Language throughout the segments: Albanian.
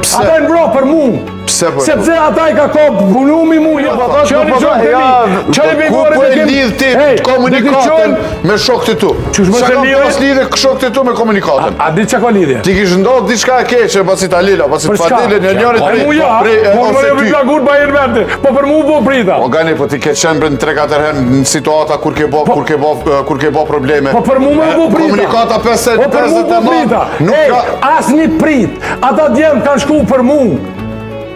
Ata e mbro për mu. Sepse ata i ka kopë punumi mu. Ku po e lidh ti komunikatën me shokët tu? Qa ka pas lidhe shokët tu me komunikatën? A di që ka lidhje? Ti kishë ndodhë diçka e keqe, pasi ta lila, pasi të fadile një njërit Po për mu po prita. O gani, po ti ke qenë brend 3-4 herë në situata kur ke bo probleme. Po për mu me po prita. Komunikata 50 Po për mu po prita. As një prit. Ata djemë kanë shku për mu.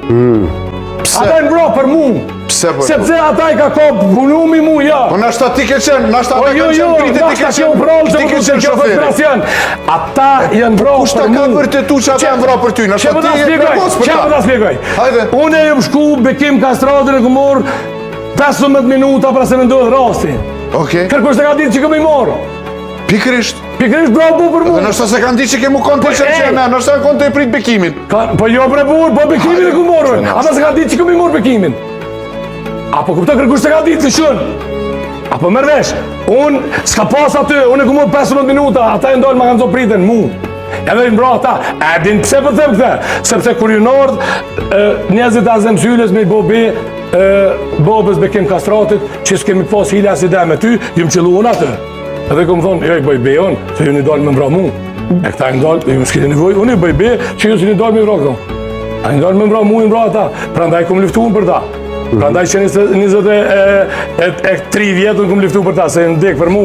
Ata e mbro për mu. Sepse ata i ka kopë punumi mu, ja. Po nashta ti ke qenë, nashta ata kanë qenë pritit, ti ke qenë shoferi. Ata janë mbro për mu. Kushta ka vërtetu që ata janë mbro për ty, nashta ti e përgos për ta. Qe më ta spjegoj. Une e më shku bekim kastratën e këmor 15 minuta pra se me ndodhë rasti. Kërkush të ka ditë që këmë i morë. Pikrisht. Pikrisht bravo për mu. Nështë se kanë ditë që kemë konë të qërqene, nështë se konë të e prit bekimin. Po jo bre burë, po bekimin e ku morë. Ata se ka ditë që këmë i morë bekimin. Apo kuptoj kërkush se ka ditë të shënë. Apo mërvesh. Unë s'ka pas aty, unë e ku morë 15 minuta, ata e ndojnë ma kanë zonë pritën mu. Edhe i mbro ata, e din pse për them këte. Sepse kur ju nordë, njëzit azem sylles me i bobi, bobës bekim kastratit, që s'kemi pas hile as ide me ty, ju më qëllu unë atë. Edhe ku më thonë, jo i bëj bejon, se ju një dalë me mbra mu. E këta i ndalë, ju më s'kini nevoj, unë i bëj be, që ju s'kini dalë me mbra këto. A i ndalë me mbra mu, i mbra ata, pra ndaj ku më liftu unë për ta. Pra ndaj që 23 vjetën ku më liftu për ta, se në dekë për mu.